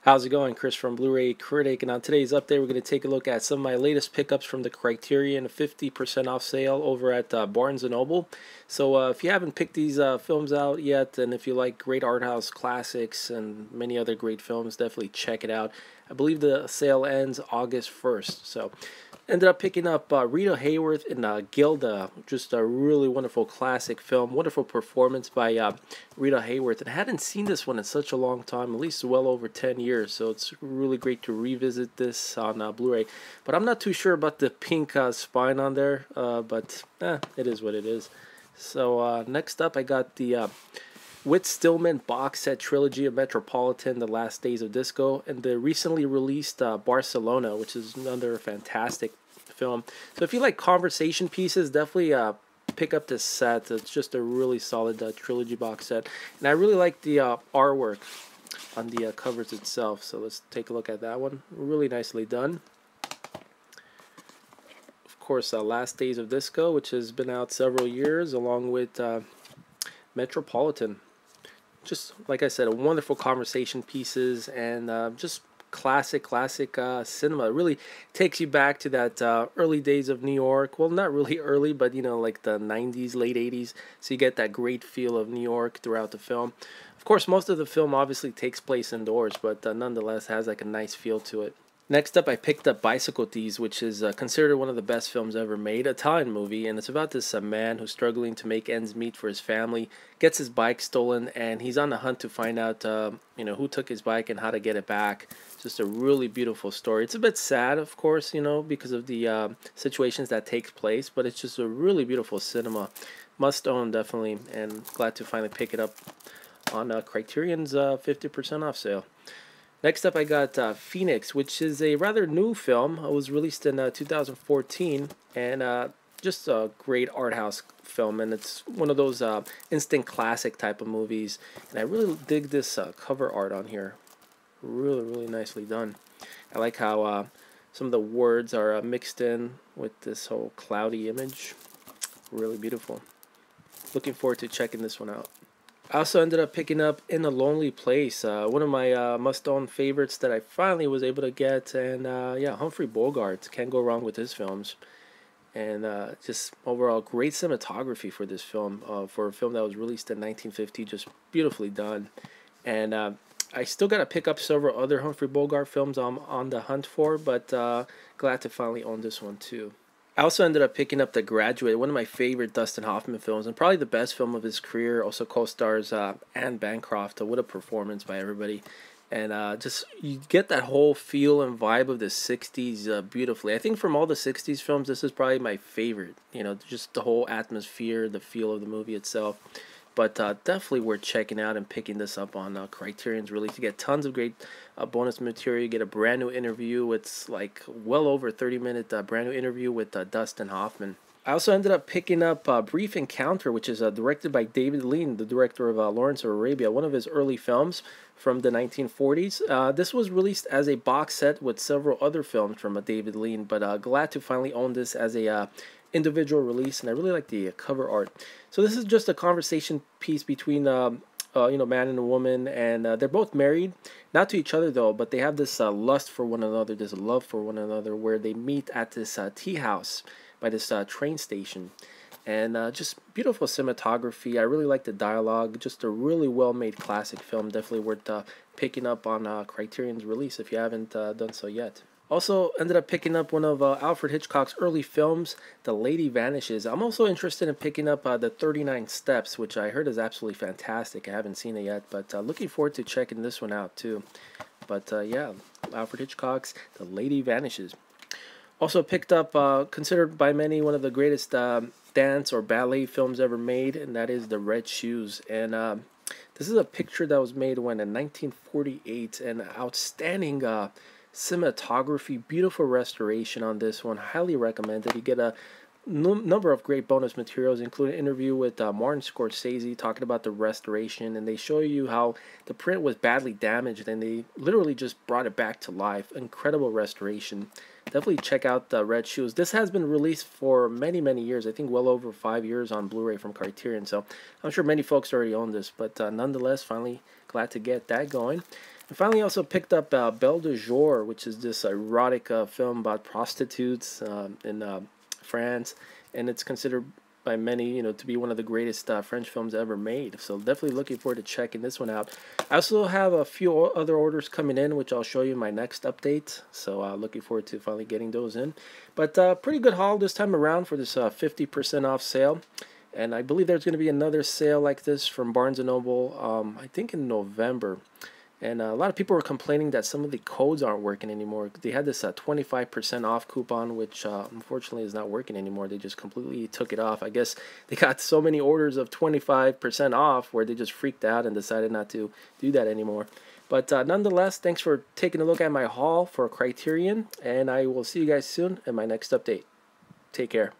How's it going? Chris from Blu-ray Critic, and on today's update, we're going to take a look at some of my latest pickups from the Criterion 50% off sale over at Barnes & Noble. So if you haven't picked these films out yet, and if you like great art house classics and many other great films, definitely check it out. I believe the sale ends August 1st. So ended up picking up Rita Hayworth in Gilda, just a really wonderful classic film, wonderful performance by Rita Hayworth. And I hadn't seen this one in such a long time, at least well over 10 years, so it's really great to revisit this on Blu-ray. But I'm not too sure about the pink spine on there, but it is what it is. So next up, I got the Whit Stillman box set trilogy of Metropolitan, The Last Days of Disco, and the recently released Barcelona, which is another fantastic film. So if you like conversation pieces, definitely pick up this set. It's just a really solid trilogy box set. And I really like the artwork on the covers itself. So let's take a look at that one. Really nicely done. Of course, Last Days of Disco, which has been out several years, along with Metropolitan. Just like I said, a wonderful conversation pieces and just classic cinema. It really takes you back to that early days of New York. Well, not really early, but you know, like the 90s, late 80s. So you get that great feel of New York throughout the film. Of course, most of the film obviously takes place indoors, but nonetheless has like a nice feel to it. Next up, I picked up Bicycle Thieves, which is considered one of the best films ever made, Italian movie, and it's about this man who's struggling to make ends meet for his family, gets his bike stolen, and he's on the hunt to find out, who took his bike and how to get it back. It's just a really beautiful story. It's a bit sad, of course, because of the situations that take place, but it's just a really beautiful cinema. Must own, definitely, and glad to finally pick it up on Criterion's 50% off sale. Next up, I got Phoenix, which is a rather new film. It was released in 2014, and just a great art house film, and it's one of those instant classic type of movies. And I really dig this cover art on here. Really nicely done. I like how some of the words are mixed in with this whole cloudy image. Really beautiful. Looking forward to checking this one out. I also ended up picking up In a Lonely Place, one of my must-own favorites that I finally was able to get, and yeah, Humphrey Bogart, can't go wrong with his films, and just overall great cinematography for this film, for a film that was released in 1950, just beautifully done, and I still got to pick up several other Humphrey Bogart films I'm on the hunt for, but glad to finally own this one too. I also ended up picking up The Graduate, one of my favorite Dustin Hoffman films, and probably the best film of his career. Also co-stars Anne Bancroft. What a performance by everybody. And just, you get that whole feel and vibe of the 60s beautifully. I think from all the 60s films, this is probably my favorite. Just the whole atmosphere, the feel of the movie itself. But definitely worth checking out and picking this up on Criterion's release. You get tons of great bonus material. You get a brand new interview. It's like well over 30-minute brand new interview with Dustin Hoffman. I also ended up picking up Brief Encounter, which is directed by David Lean, the director of Lawrence of Arabia, one of his early films from the 1940s. This was released as a box set with several other films from David Lean, but glad to finally own this as a individual release, and I really like the cover art. So this is just a conversation piece between man and a woman, and they're both married, not to each other though, but they have this lust for one another, this love for one another, where they meet at this tea house by this train station, and just beautiful cinematography. I really like the dialogue. Just a really well-made classic film, definitely worth picking up on Criterion's release if you haven't done so yet. Also ended up picking up one of Alfred Hitchcock's early films, The Lady Vanishes. I'm also interested in picking up The 39 Steps, which I heard is absolutely fantastic. I haven't seen it yet, but looking forward to checking this one out too. But yeah, Alfred Hitchcock's The Lady Vanishes. Also picked up, considered by many one of the greatest dance or ballet films ever made, and that is The Red Shoes. And this is a picture that was made when in 1948, and outstanding cinematography, beautiful restoration on this one. Highly recommended. You get a number of great bonus materials, including an interview with Martin Scorsese talking about the restoration, and they show you how the print was badly damaged and they literally just brought it back to life. Incredible restoration. Definitely check out the Red Shoes. This has been released for many years, I think well over 5 years on Blu-ray from Criterion, so I'm sure many folks already own this, but nonetheless, finally glad to get that going. I finally also picked up Belle de Jour, which is this erotic film about prostitutes in France, and it's considered by many, to be one of the greatest French films ever made. So definitely looking forward to checking this one out. I also have a few other orders coming in, which I'll show you in my next update. So looking forward to finally getting those in. But pretty good haul this time around for this 50% off sale. And I believe there's going to be another sale like this from Barnes & Noble, I think in November. And a lot of people were complaining that some of the codes aren't working anymore. They had this 25% off coupon, which unfortunately is not working anymore. They just completely took it off. I guess they got so many orders of 25% off where they just freaked out and decided not to do that anymore. But nonetheless, thanks for taking a look at my haul for Criterion, and I will see you guys soon in my next update. Take care.